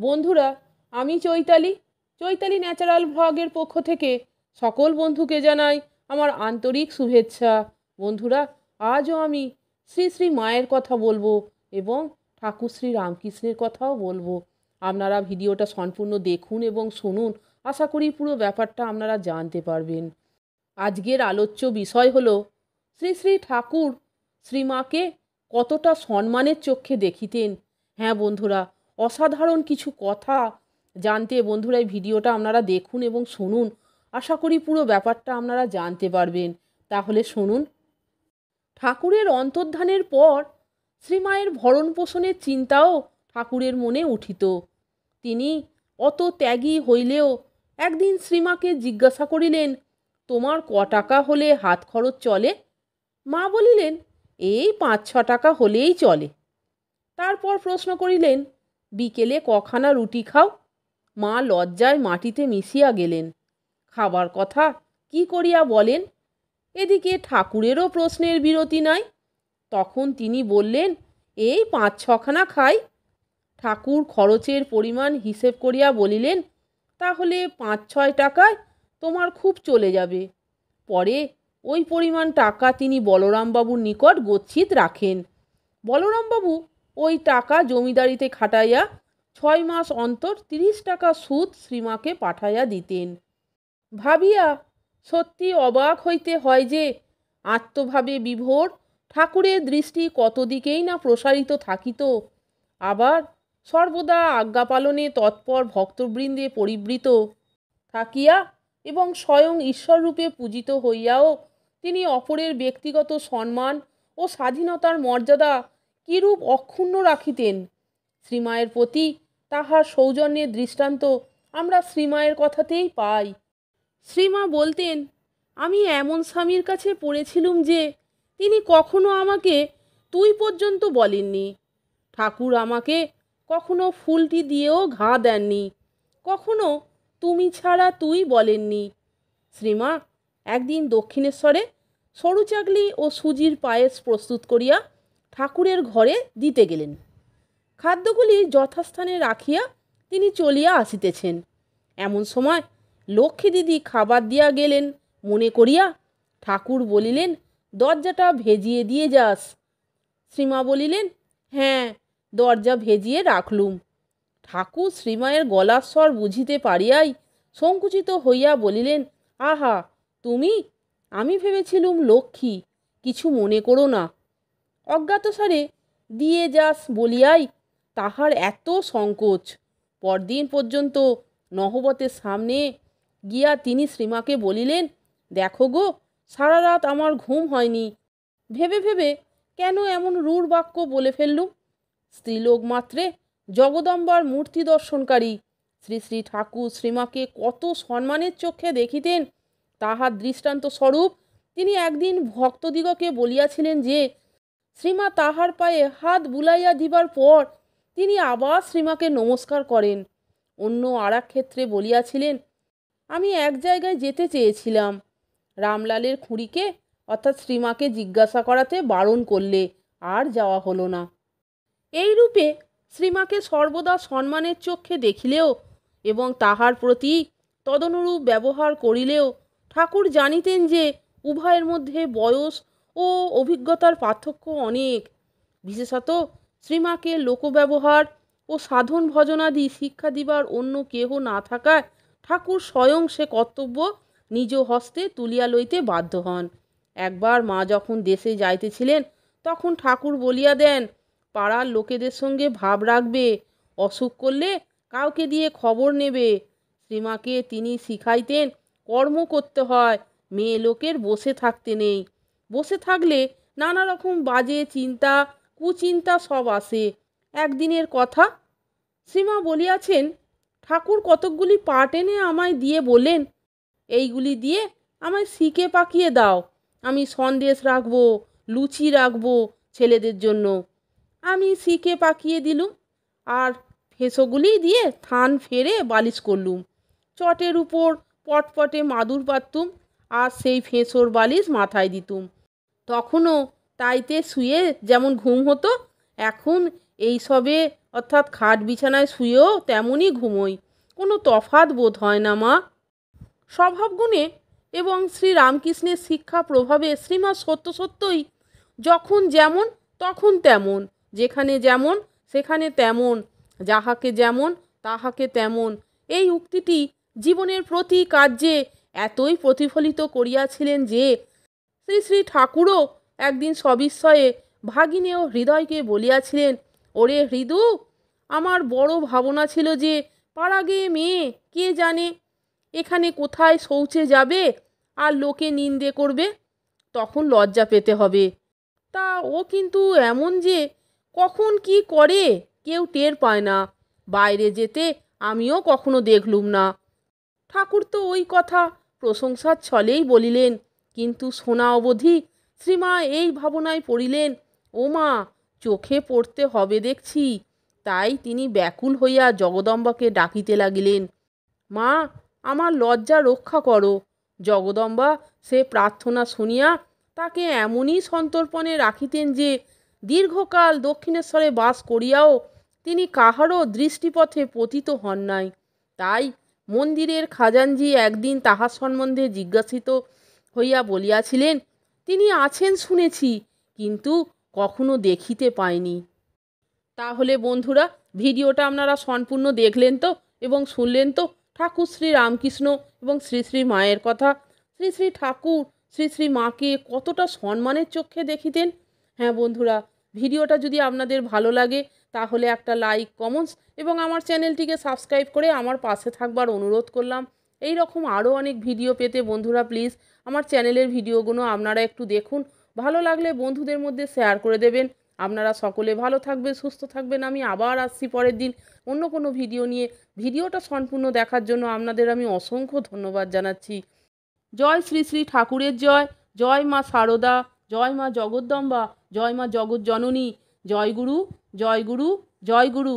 বন্ধুরা, আমি চৈতালি ন্যাচারাল ভ্লগের পক্ষ থেকে সকল বন্ধুকে জানাই আমার আন্তরিক শুভেচ্ছা। বন্ধুরা, আজও আমি শ্রী শ্রী মায়ের কথা বলবো এবং ঠাকুর শ্রী রামকৃষ্ণের কথাও বলবো। আপনারা ভিডিওটা সম্পূর্ণ দেখুন এবং শুনুন, আশা করি পুরো ব্যাপারটা আপনারা জানতে পারবেন। আজকের আলোচ্য বিষয় হলো শ্রী শ্রী ঠাকুর শ্রীমাকে কতটা সম্মানের চোখে দেখিতেন। হ্যাঁ বন্ধুরা, অসাধারণ কিছু কথা জানতে বন্ধুরা এই ভিডিওটা আপনারা দেখুন এবং শুনুন, আশা করি পুরো ব্যাপারটা আপনারা জানতে পারবেন। তাহলে শুনুন। ঠাকুরের অন্তর্ধানের পর শ্রীমায়ের ভরণ পোষণের চিন্তাও ঠাকুরের মনে উঠিত। তিনি অত ত্যাগী হইলেও একদিন শ্রীমাকে জিজ্ঞাসা করিলেন, তোমার ক টাকা হলে হাত খরচ চলে? মা বলিলেন, এই 5-6 টাকা হলেই চলে। তারপর প্রশ্ন করিলেন, বিকেলে কখানা রুটি খাও? মা লজ্জায় মাটিতে মিশিয়া গেলেন। খাবার কথা কি করিয়া বলেন? এদিকে ঠাকুরেরও প্রশ্নের বিরতি নাই। তখন তিনি বললেন, এই 5-6 খানা খাই। ঠাকুর খরচের পরিমাণ হিসেব করিয়া বলিলেন, তাহলে 5-6 টাকায় তোমার খুব চলে যাবে। পরে ওই পরিমাণ টাকা তিনি বলরামবাবুর নিকট গচ্ছিত রাখেন। বলরামবাবু ওই টাকা জমিদারিতে খাটাইয়া 6 মাস অন্তর 30 টাকা সুদ শ্রীমাকে পাঠাইয়া দিতেন। ভাবিয়া সত্যি অবাক হইতে হয় যে আত্মভাবে বিভোর ঠাকুরের দৃষ্টি কত দিকেই না প্রসারিত থাকিত। আবার সর্বদা আজ্ঞা পালনে তৎপর ভক্তবৃন্দে পরিবৃত থাকিয়া এবং স্বয়ং ঈশ্বররূপে পূজিত হইয়াও তিনি অপরের ব্যক্তিগত সম্মান ও স্বাধীনতার মর্যাদা কিরূপ অক্ষুণ্ণ রাখিতেন। শ্রীমায়ের প্রতি তাহার সৌজন্যের দৃষ্টান্ত আমরা শ্রীমায়ের কথাতেই পাই। শ্রীমা বলতেন, আমি এমন স্বামীর কাছে পড়েছিলুম যে তিনি কখনো আমাকে তুই পর্যন্ত বলেননি। ঠাকুর আমাকে কখনো ফুলটি দিয়েও ঘা দেননি, কখনো তুমি ছাড়া তুই বলেননি। শ্রীমা একদিন দক্ষিণেশ্বরে সরু চাকলি ও সুজির পায়েস প্রস্তুত করিয়া ঠাকুরের ঘরে দিতে গেলেন। খাদ্যগুলি যথাস্থানে রাখিয়া তিনি চলিয়া আসিতেছেন। এমন সময় লক্ষ্মী দিদি খাবার দিয়া গেলেন মনে করিয়া ঠাকুর বলিলেন, দরজাটা ভেজিয়ে দিয়ে যাস। শ্রীমা বলিলেন, হ্যাঁ, দরজা ভেজিয়ে রাখলুম। ঠাকুর শ্রীমায়ের গলার স্বর বুঝিতে পারিয়াই সংকুচিত হইয়া বলিলেন, আহা তুমি, আমি ভেবেছিলুম লক্ষ্মী, কিছু মনে করো না। অজ্ঞাতসারে দিয়ে যাস বলিয়াই তাহার এত সংকোচ। পরদিন পর্যন্ত নহবতের সামনে গিয়া তিনি শ্রীমাকে বলিলেন, দেখো গো, সারা রাত আমার ঘুম হয়নি। ভেবে ভেবে কেন এমন রূঢ় বাক্য বলে ফেললুম। স্ত্রীলোক মাত্রে জগদম্বার মূর্তি দর্শনকারী শ্রী শ্রী ঠাকুর শ্রীমাকে কত সম্মানের চোখে দেখিতেন তাহার দৃষ্টান্ত স্বরূপ তিনি একদিন ভক্তদিগকে বলিয়াছিলেন যে শ্রীমা তাহার পায়ে হাত বুলাইয়া দিবার পর তিনি আবার শ্রীমাকে নমস্কার করেন। অন্য আর এক ক্ষেত্রে বলিয়াছিলেন, আমি এক জায়গায় যেতে চেয়েছিলাম, রামলালের খুঁড়িকে অর্থাৎ শ্রীমাকে জিজ্ঞাসা করাতে বারণ করলে আর যাওয়া হলো না। এই রূপে শ্রীমাকে সর্বদা সম্মানের চোখে দেখিলেও এবং তাহার প্রতি তদনুরূপ ব্যবহার করিলেও ঠাকুর জানিতেন যে উভয়ের মধ্যে বয়স ও অভিজ্ঞতার পার্থক্য অনেক। বিশেষত শ্রীমাকে লোকব্যবহার ও সাধন ভজনাদি শিক্ষা দিবার অন্য কেহ না থাকায় ঠাকুর স্বয়ং সে কর্তব্য নিজ হস্তে তুলিয়া লইতে বাধ্য হন। একবার মা যখন দেশে যাইতেছিলেন তখন ঠাকুর বলিয়া দেন, পাড়ার লোকেদের সঙ্গে ভাব রাখবে, অসুখ করলে কাউকে দিয়ে খবর নেবে। শ্রীমাকে তিনি শিখাইতেন, কর্ম করতে হয়, মেয়ে লোকের বসে থাকতে নেই। বসে থাকলে নানা রকম বাজে চিন্তা কুচিন্তা সব আসে। একদিনের কথা, শ্রীমা বলিয়াছেন, ঠাকুর কতকগুলি পাট এনে আমায় দিয়ে বললেন, এইগুলি দিয়ে আমায় শিকে পাকিয়ে দাও, আমি সন্দেশ রাখবো, লুচি রাখবো ছেলেদের জন্য। আমি শিকে পাকিয়ে দিলুম আর ফেঁসোগুলি দিয়ে থান ফেরে বালিশ করলুম। চটের উপর পটপটে মাদুর পাততুম আর সেই ফেঁসোর বালিশ মাথায় দিতুম। তখনও তাইতে শুয়ে যেমন ঘুম হতো, এখন এই সবে অর্থাৎ খাট বিছানায় শুয়েও তেমনই ঘুমোই, কোনো তফাৎ বোধ হয় না মা। স্বভাবগুণে এবং শ্রী রামকৃষ্ণের শিক্ষা প্রভাবে শ্রীমা সত্য সত্যই যখন যেমন তখন তেমন, যেখানে যেমন সেখানে তেমন, যাহাকে যেমন তাহাকে তেমন, এই উক্তিটি জীবনের প্রতি কার্যে এতই প্রতিফলিত করিয়াছিলেন যে শ্রী শ্রী ঠাকুরও একদিন সবিস্ময়ে ভাগিনী ও হৃদয়কে বলিয়াছিলেন, ওরে হৃদু, আমার বড় ভাবনা ছিল যে পাড়া গেয়ে মেয়ে, কে জানে এখানে কোথায় শৌচে যাবে আর লোকে নিন্দে করবে, তখন লজ্জা পেতে হবে। তা ও কিন্তু এমন যে কখন কি করে কেউ টের পায় না, বাইরে যেতে আমিও কখনো দেখলুম না। ঠাকুর তো ওই কথা প্রশংসার ছলেই বলিলেন, কিন্তু শোনা অবধি শ্রীমা এই ভাবনায় পড়িলেন, ও মা, চোখে পড়তে হবে দেখছি। তাই তিনি ব্যাকুল হইয়া জগদম্বাকে ডাকিতে লাগিলেন, মা, আমার লজ্জা রক্ষা করো। জগদম্বা সে প্রার্থনা শুনিয়া তাকে এমনই সন্তর্পণে রাখিতেন যে দীর্ঘকাল দক্ষিণেশ্বরে বাস করিয়াও তিনি কাহারও দৃষ্টিপথে পতিত হন নাই। তাই মন্দিরের খাজানজি একদিন তাহার সম্বন্ধে জিজ্ঞাসিত হইয়া বলিয়াছিলেন, তিনি আছেন শুনেছি, কিন্তু কখনো দেখিতে পাইনি। তাহলে বন্ধুরা, ভিডিওটা আপনারা সম্পূর্ণ দেখলেন তো এবং শুনলেন তো ঠাকুর শ্রী রামকৃষ্ণ এবং শ্রী শ্রী মায়ের কথা। শ্রী শ্রী ঠাকুর শ্রী শ্রী মাকে কতটা সম্মানের চোখে দেখিতেন। হ্যাঁ বন্ধুরা, ভিডিওটা যদি আপনাদের ভালো লাগে তাহলে একটা লাইক, কমেন্টস এবং আমার চ্যানেলটিকে সাবস্ক্রাইব করে আমার পাশে থাকবার অনুরোধ করলাম। এই রকম আরও অনেক ভিডিও পেতে বন্ধুরা প্লিজ আমার চ্যানেলের ভিডিওগুলো আপনারা একটু দেখুন। ভালো লাগলে বন্ধুদের মধ্যে শেয়ার করে দেবেন। আপনারা সকলে ভালো থাকবেন, সুস্থ থাকবেন। আমি আবার আসছি পরের দিন অন্য কোনো ভিডিও নিয়ে। ভিডিওটা সম্পূর্ণ দেখার জন্য আপনাদের আমি অসংখ্য ধন্যবাদ জানাচ্ছি। জয় শ্রী শ্রী ঠাকুরের জয়, জয় মা সারদা, জয় মা জগদ্দম্বা, জয় মা জগৎজননী, জয় গুরু, জয় গুরু, জয় গুরু।